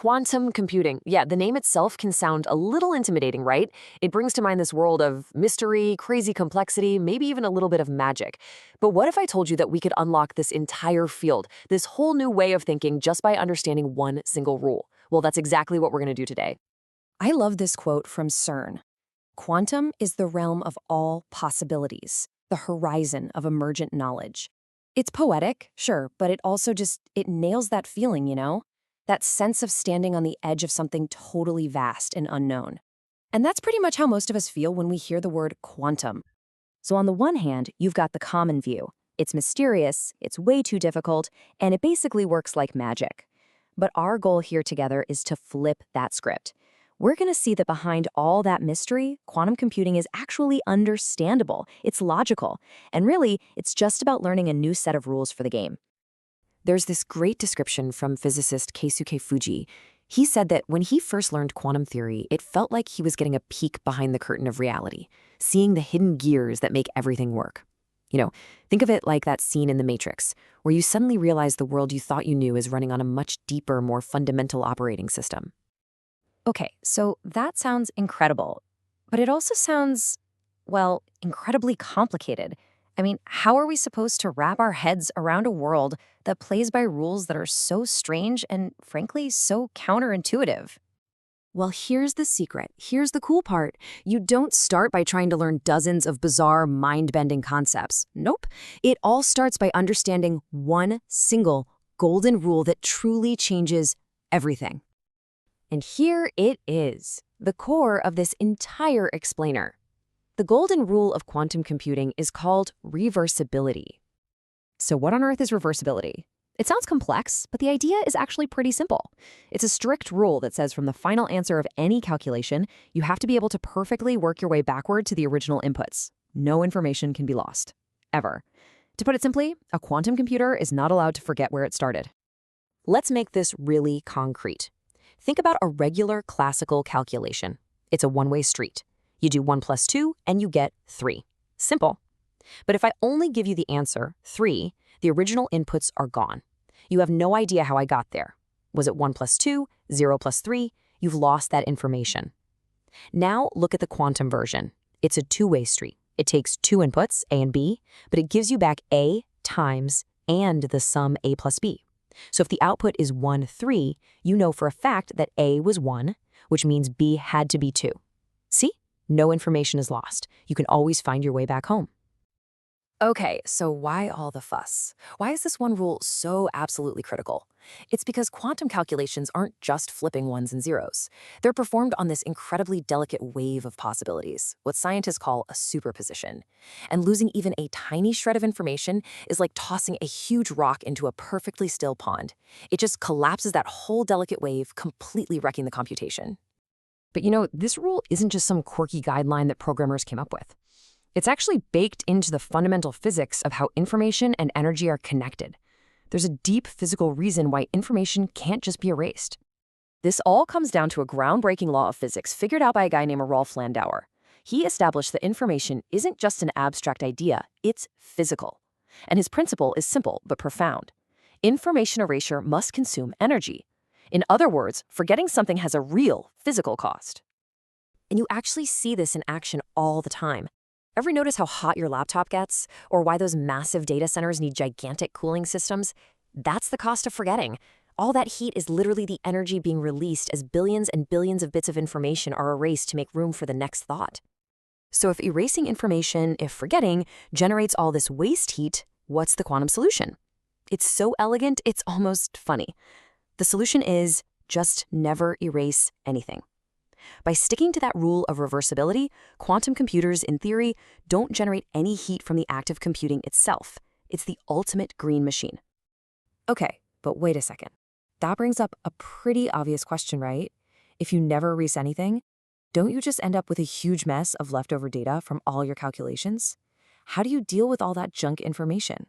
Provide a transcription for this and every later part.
Quantum computing. Yeah, the name itself can sound a little intimidating, right? It brings to mind this world of mystery, crazy complexity, maybe even a little bit of magic. But what if I told you that we could unlock this entire field, this whole new way of thinking just by understanding one single rule? Well, that's exactly what we're going to do today. I love this quote from CERN. Quantum is the realm of all possibilities, the horizon of emergent knowledge. It's poetic, sure, but it nails that feeling, That sense of standing on the edge of something totally vast and unknown. And that's pretty much how most of us feel when we hear the word quantum. So on the one hand, you've got the common view. It's mysterious, it's way too difficult, and it basically works like magic. But our goal here together is to flip that script. We're going to see that behind all that mystery, quantum computing is actually understandable, it's logical, and really, it's just about learning a new set of rules for the game. There's this great description from physicist Keisuke Fuji. He said that when he first learned quantum theory, it felt like he was getting a peek behind the curtain of reality, seeing the hidden gears that make everything work. Think of it like that scene in The Matrix, where you suddenly realize the world you thought you knew is running on a much deeper, more fundamental operating system. Okay, so that sounds incredible, but it also sounds, well, incredibly complicated. I mean, how are we supposed to wrap our heads around a world that plays by rules that are so strange and, frankly, so counterintuitive? Well, here's the secret. Here's the cool part. You don't start by trying to learn dozens of bizarre, mind-bending concepts. Nope. It all starts by understanding one single golden rule that truly changes everything. And here it is, the core of this entire explainer. The golden rule of quantum computing is called reversibility. So what on earth is reversibility? It sounds complex, but the idea is actually pretty simple. It's a strict rule that says from the final answer of any calculation, you have to be able to perfectly work your way backward to the original inputs. No information can be lost. Ever. To put it simply, a quantum computer is not allowed to forget where it started. Let's make this really concrete. Think about a regular classical calculation. It's a one-way street. You do 1 plus 2, and you get 3. Simple. But if I only give you the answer, 3, the original inputs are gone. You have no idea how I got there. Was it 1 plus 2, 0 plus 3? You've lost that information. Now look at the quantum version. It's a two-way street. It takes 2 inputs, A and B, but it gives you back A times and the sum A plus B. So if the output is 1, 3, you know for a fact that A was 1, which means B had to be 2. See? No information is lost. You can always find your way back home. Okay, so why all the fuss? Why is this one rule so absolutely critical? It's because quantum calculations aren't just flipping ones and zeros. They're performed on this incredibly delicate wave of possibilities, what scientists call a superposition. And losing even a tiny shred of information is like tossing a huge rock into a perfectly still pond. It just collapses that whole delicate wave, completely wrecking the computation. But this rule isn't just some quirky guideline that programmers came up with. It's actually baked into the fundamental physics of how information and energy are connected. There's a deep physical reason why information can't just be erased. This all comes down to a groundbreaking law of physics figured out by a guy named Rolf Landauer. He established that information isn't just an abstract idea, it's physical. And his principle is simple but profound. Information erasure must consume energy. In other words, forgetting something has a real physical cost. And you actually see this in action all the time. Ever notice how hot your laptop gets? Or why those massive data centers need gigantic cooling systems? That's the cost of forgetting. All that heat is literally the energy being released as billions and billions of bits of information are erased to make room for the next thought. So if erasing information, if forgetting, generates all this waste heat, what's the quantum solution? It's so elegant, it's almost funny. The solution is just never erase anything. By sticking to that rule of reversibility, quantum computers, in theory, don't generate any heat from the act of computing itself. It's the ultimate green machine. Okay, but wait a second. That brings up a pretty obvious question, right? If you never erase anything, don't you just end up with a huge mess of leftover data from all your calculations? How do you deal with all that junk information?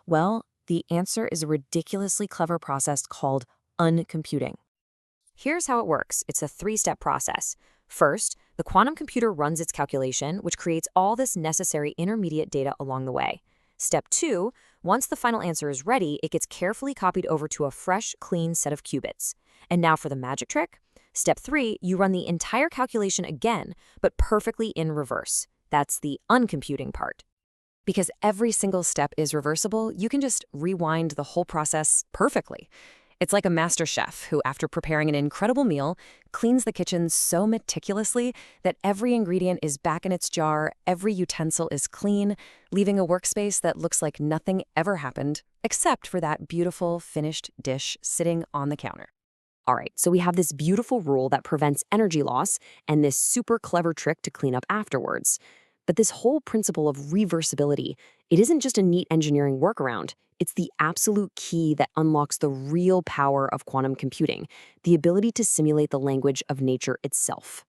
Well, the answer is a ridiculously clever process called uncomputing. Here's how it works. It's a 3-step process. First, the quantum computer runs its calculation, which creates all this necessary intermediate data along the way. Step 2, once the final answer is ready, it gets carefully copied over to a fresh, clean set of qubits. And now for the magic trick. Step 3, you run the entire calculation again, but perfectly in reverse. That's the uncomputing part. Because every single step is reversible, you can just rewind the whole process perfectly. It's like a master chef who, after preparing an incredible meal, cleans the kitchen so meticulously that every ingredient is back in its jar, every utensil is clean, leaving a workspace that looks like nothing ever happened, except for that beautiful, finished dish sitting on the counter. All right, so we have this beautiful rule that prevents energy loss and this super clever trick to clean up afterwards. But this whole principle of reversibility, it isn't just a neat engineering workaround. It's the absolute key that unlocks the real power of quantum computing, the ability to simulate the language of nature itself.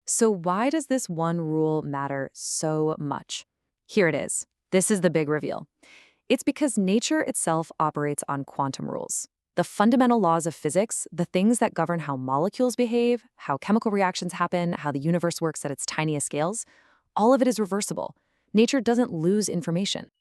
So why does this one rule matter so much? Here it is. This is the big reveal. It's because nature itself operates on quantum rules. The fundamental laws of physics, the things that govern how molecules behave, how chemical reactions happen, how the universe works at its tiniest scales, all of it is reversible. Nature doesn't lose information.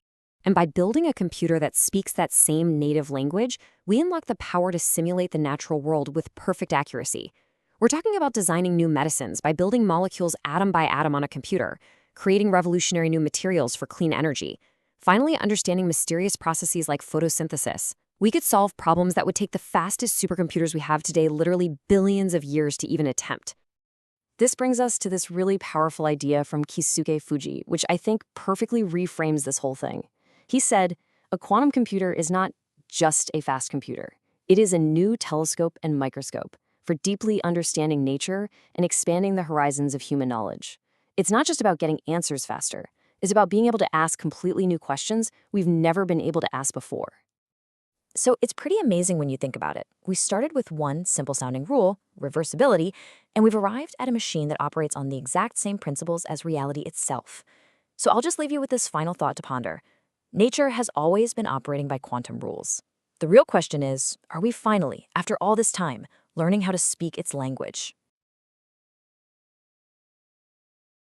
And by building a computer that speaks that same native language, we unlock the power to simulate the natural world with perfect accuracy. We're talking about designing new medicines by building molecules atom by atom on a computer, creating revolutionary new materials for clean energy, finally understanding mysterious processes like photosynthesis. We could solve problems that would take the fastest supercomputers we have today literally billions of years to even attempt. This brings us to this really powerful idea from Keisuke Fuji, which I think perfectly reframes this whole thing. He said, a quantum computer is not just a fast computer. It is a new telescope and microscope for deeply understanding nature and expanding the horizons of human knowledge. It's not just about getting answers faster. It's about being able to ask completely new questions we've never been able to ask before. So it's pretty amazing when you think about it. We started with one simple-sounding rule, reversibility, and we've arrived at a machine that operates on the exact same principles as reality itself. So I'll just leave you with this final thought to ponder. Nature has always been operating by quantum rules. The real question is, are we finally, after all this time, learning how to speak its language?